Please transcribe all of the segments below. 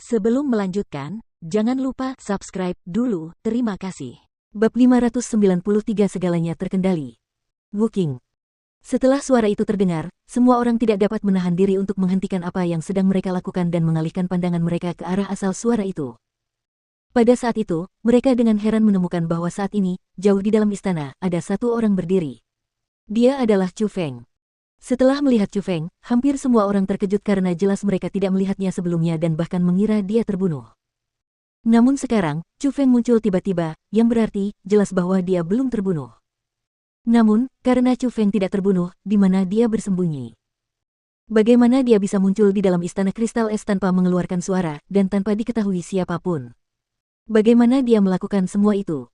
Sebelum melanjutkan, jangan lupa subscribe dulu, terima kasih. Bab 593 segalanya terkendali. Woking. Setelah suara itu terdengar, semua orang tidak dapat menahan diri untuk menghentikan apa yang sedang mereka lakukan dan mengalihkan pandangan mereka ke arah asal suara itu. Pada saat itu, mereka dengan heran menemukan bahwa saat ini, jauh di dalam istana, ada satu orang berdiri. Dia adalah Chu Feng. Setelah melihat Chu Feng, hampir semua orang terkejut karena jelas mereka tidak melihatnya sebelumnya dan bahkan mengira dia terbunuh. Namun sekarang, Chu Feng muncul tiba-tiba, yang berarti, jelas bahwa dia belum terbunuh. Namun, karena Chu Feng tidak terbunuh, di mana dia bersembunyi? Bagaimana dia bisa muncul di dalam istana kristal es tanpa mengeluarkan suara, dan tanpa diketahui siapapun? Bagaimana dia melakukan semua itu?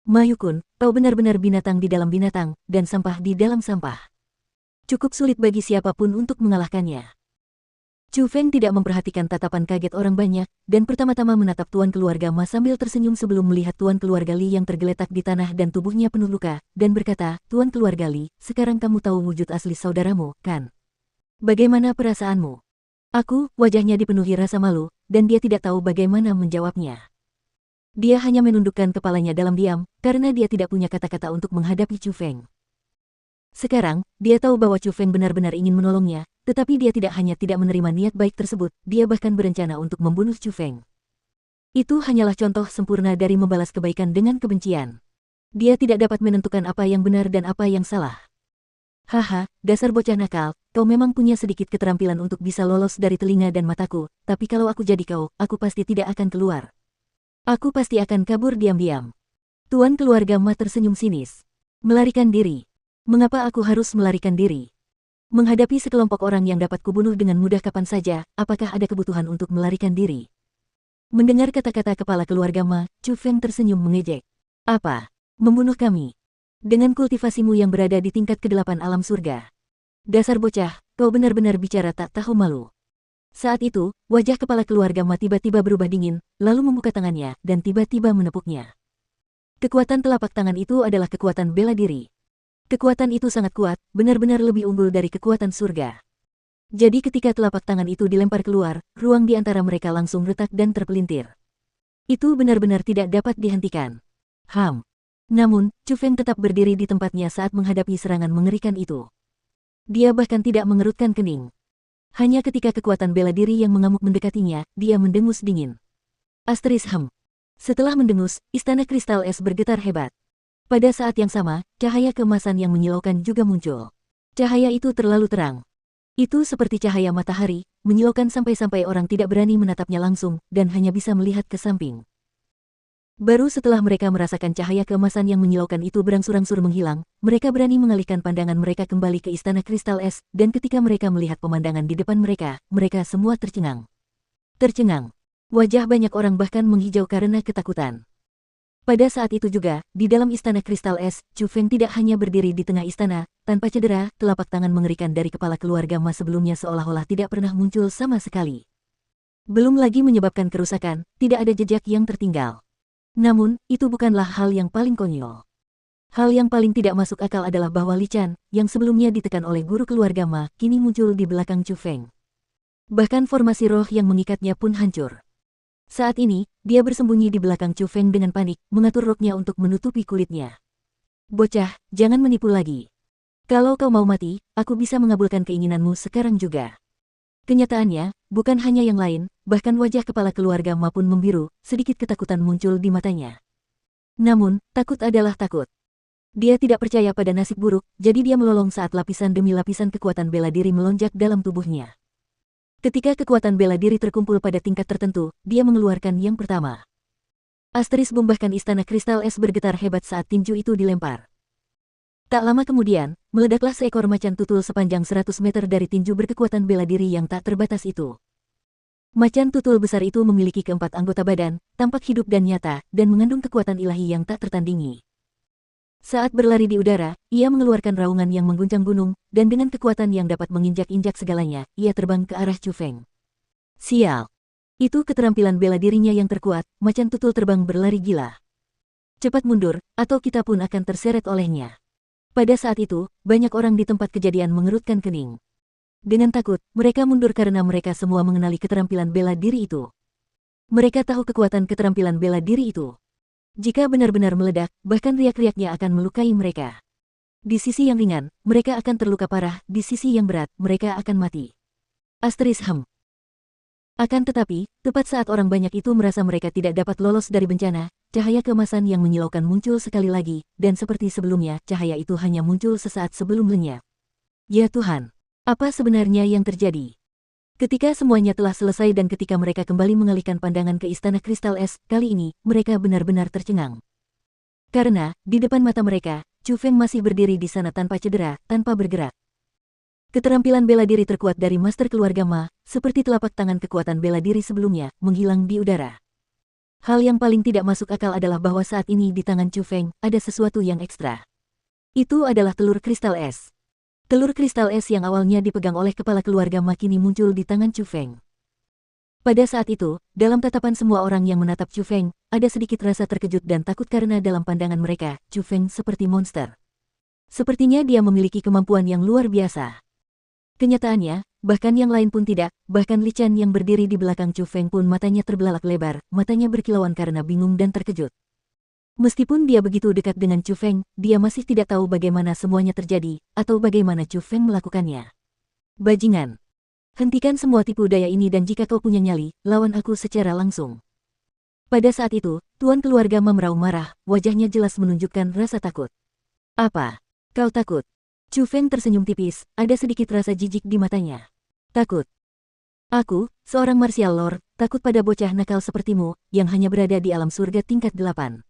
Ma Yukun, kau benar-benar binatang di dalam binatang, dan sampah di dalam sampah. Cukup sulit bagi siapapun untuk mengalahkannya. Chu Feng tidak memperhatikan tatapan kaget orang banyak, dan pertama-tama menatap tuan keluarga Ma sambil tersenyum sebelum melihat tuan keluarga Li yang tergeletak di tanah dan tubuhnya penuh luka, dan berkata, "Tuan keluarga Li, sekarang kamu tahu wujud asli saudaramu, kan? Bagaimana perasaanmu?" Wajahnya dipenuhi rasa malu, dan dia tidak tahu bagaimana menjawabnya. Dia hanya menundukkan kepalanya dalam diam, karena dia tidak punya kata-kata untuk menghadapi Chu Feng. Sekarang, dia tahu bahwa Chu Feng benar-benar ingin menolongnya, tetapi dia tidak hanya tidak menerima niat baik tersebut, dia bahkan berencana untuk membunuh Chu Feng. Itu hanyalah contoh sempurna dari membalas kebaikan dengan kebencian. Dia tidak dapat menentukan apa yang benar dan apa yang salah. Haha, dasar bocah nakal, kau memang punya sedikit keterampilan untuk bisa lolos dari telinga dan mataku, tapi kalau aku jadi kau, aku pasti tidak akan keluar. Aku pasti akan kabur diam-diam. Tuan keluarga Ma tersenyum sinis. Melarikan diri. Mengapa aku harus melarikan diri? Menghadapi sekelompok orang yang dapat kubunuh dengan mudah kapan saja, apakah ada kebutuhan untuk melarikan diri? Mendengar kata-kata kepala keluarga Ma, Chu Feng tersenyum mengejek. Apa? Membunuh kami? Dengan kultivasimu yang berada di tingkat ke-8 alam surga. Dasar bocah, kau benar-benar bicara tak tahu malu. Saat itu, wajah kepala keluarga Ma tiba-tiba berubah dingin, lalu membuka tangannya, dan tiba-tiba menepuknya. Kekuatan telapak tangan itu adalah kekuatan bela diri. Kekuatan itu sangat kuat, benar-benar lebih unggul dari kekuatan surga. Jadi ketika telapak tangan itu dilempar keluar, ruang di antara mereka langsung retak dan terpelintir. Itu benar-benar tidak dapat dihentikan. Namun, Chu Feng tetap berdiri di tempatnya saat menghadapi serangan mengerikan itu. Dia bahkan tidak mengerutkan kening. Hanya ketika kekuatan bela diri yang mengamuk mendekatinya, dia mendengus dingin. Setelah mendengus, istana kristal es bergetar hebat. Pada saat yang sama, cahaya keemasan yang menyilaukan juga muncul. Cahaya itu terlalu terang. Itu seperti cahaya matahari, menyilaukan sampai-sampai orang tidak berani menatapnya langsung, dan hanya bisa melihat ke samping. Baru setelah mereka merasakan cahaya keemasan yang menyilaukan itu berangsur-angsur menghilang, mereka berani mengalihkan pandangan mereka kembali ke istana kristal es, dan ketika mereka melihat pemandangan di depan mereka, mereka semua tercengang. Wajah banyak orang bahkan menghijau karena ketakutan. Pada saat itu juga, di dalam istana kristal es, Chu Feng tidak hanya berdiri di tengah istana, tanpa cedera, telapak tangan mengerikan dari kepala keluarga Ma sebelumnya seolah-olah tidak pernah muncul sama sekali. Belum lagi menyebabkan kerusakan, tidak ada jejak yang tertinggal. Namun, itu bukanlah hal yang paling konyol. Hal yang paling tidak masuk akal adalah bahwa Li Chan, yang sebelumnya ditekan oleh guru keluarga Ma, kini muncul di belakang Chu Feng. Bahkan formasi roh yang mengikatnya pun hancur. Saat ini, dia bersembunyi di belakang Chu Feng dengan panik, mengatur roknya untuk menutupi kulitnya. Bocah, jangan menipu lagi. Kalau kau mau mati, aku bisa mengabulkan keinginanmu sekarang juga. Kenyataannya, bukan hanya yang lain, bahkan wajah kepala keluarga Ma pun membiru, sedikit ketakutan muncul di matanya. Namun, takut adalah takut. Dia tidak percaya pada nasib buruk, jadi dia melolong saat lapisan demi lapisan kekuatan bela diri melonjak dalam tubuhnya. Ketika kekuatan bela diri terkumpul pada tingkat tertentu, dia mengeluarkan yang pertama. Bom bahkan istana kristal es bergetar hebat saat tinju itu dilempar. Tak lama kemudian, meledaklah seekor macan tutul sepanjang 100 meter dari tinju berkekuatan bela diri yang tak terbatas itu. Macan tutul besar itu memiliki keempat anggota badan, tampak hidup dan nyata, dan mengandung kekuatan ilahi yang tak tertandingi. Saat berlari di udara, ia mengeluarkan raungan yang mengguncang gunung, dan dengan kekuatan yang dapat menginjak-injak segalanya, ia terbang ke arah Chu Feng. Sial! Itu keterampilan bela dirinya yang terkuat, macan tutul terbang berlari gila. Cepat mundur, atau kita pun akan terseret olehnya. Pada saat itu, banyak orang di tempat kejadian mengerutkan kening. Dengan takut, mereka mundur karena mereka semua mengenali keterampilan bela diri itu. Mereka tahu kekuatan keterampilan bela diri itu. Jika benar-benar meledak, bahkan riak-riaknya akan melukai mereka. Di sisi yang ringan, mereka akan terluka parah, di sisi yang berat, mereka akan mati. Akan tetapi, tepat saat orang banyak itu merasa mereka tidak dapat lolos dari bencana, cahaya keemasan yang menyilaukan muncul sekali lagi, dan seperti sebelumnya, cahaya itu hanya muncul sesaat sebelum lenyap. Ya Tuhan, apa sebenarnya yang terjadi? Ketika semuanya telah selesai dan ketika mereka kembali mengalihkan pandangan ke Istana Kristal Es, kali ini, mereka benar-benar tercengang. Karena, di depan mata mereka, Chu Feng masih berdiri di sana tanpa cedera, tanpa bergerak. Keterampilan bela diri terkuat dari Master Keluarga Ma, seperti telapak tangan kekuatan bela diri sebelumnya, menghilang di udara. Hal yang paling tidak masuk akal adalah bahwa saat ini di tangan Chu Feng, ada sesuatu yang ekstra. Itu adalah telur kristal es. Telur kristal es yang awalnya dipegang oleh kepala keluarga Ma kini muncul di tangan Chu Feng. Pada saat itu, dalam tatapan semua orang yang menatap Chu Feng, ada sedikit rasa terkejut dan takut karena dalam pandangan mereka, Chu Feng seperti monster. Sepertinya dia memiliki kemampuan yang luar biasa. Kenyataannya, bahkan yang lain pun tidak, bahkan Li Chen yang berdiri di belakang Chu Feng pun matanya terbelalak lebar, matanya berkilauan karena bingung dan terkejut. Meskipun dia begitu dekat dengan Chu Feng, dia masih tidak tahu bagaimana semuanya terjadi, atau bagaimana Chu Feng melakukannya. Bajingan! Hentikan semua tipu daya ini dan jika kau punya nyali, lawan aku secara langsung. Pada saat itu, Tuan Keluarga Ma meraung marah, wajahnya jelas menunjukkan rasa takut. Apa? Kau takut? Chu Feng tersenyum tipis, ada sedikit rasa jijik di matanya. Takut? Aku, seorang martial lord, takut pada bocah nakal sepertimu, yang hanya berada di alam surga tingkat 8.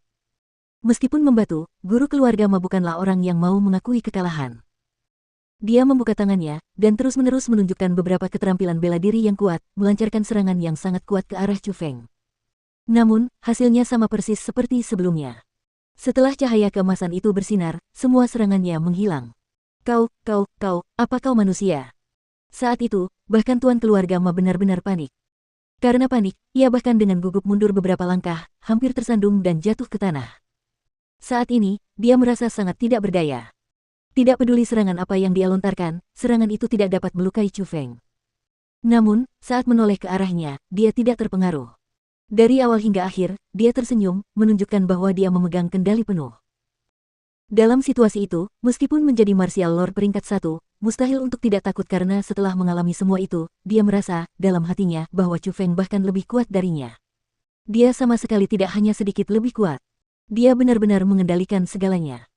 Meskipun membatu, guru keluarga Ma bukanlah orang yang mau mengakui kekalahan. Dia membuka tangannya, dan terus-menerus menunjukkan beberapa keterampilan bela diri yang kuat, melancarkan serangan yang sangat kuat ke arah Chu Feng. Namun, hasilnya sama persis seperti sebelumnya. Setelah cahaya keemasan itu bersinar, semua serangannya menghilang. Kau, apa kau manusia? Saat itu, bahkan Tuan Keluarga Ma benar-benar panik. Karena panik, ia bahkan dengan gugup mundur beberapa langkah, hampir tersandung dan jatuh ke tanah. Saat ini, dia merasa sangat tidak berdaya. Tidak peduli serangan apa yang dia lontarkan, serangan itu tidak dapat melukai Chu Feng. Namun, saat menoleh ke arahnya, dia tidak terpengaruh. Dari awal hingga akhir, dia tersenyum, menunjukkan bahwa dia memegang kendali penuh. Dalam situasi itu, meskipun menjadi martial lord peringkat 1, mustahil untuk tidak takut karena setelah mengalami semua itu, dia merasa, dalam hatinya, bahwa Chu Feng bahkan lebih kuat darinya. Dia sama sekali tidak hanya sedikit lebih kuat. Dia benar-benar mengendalikan segalanya.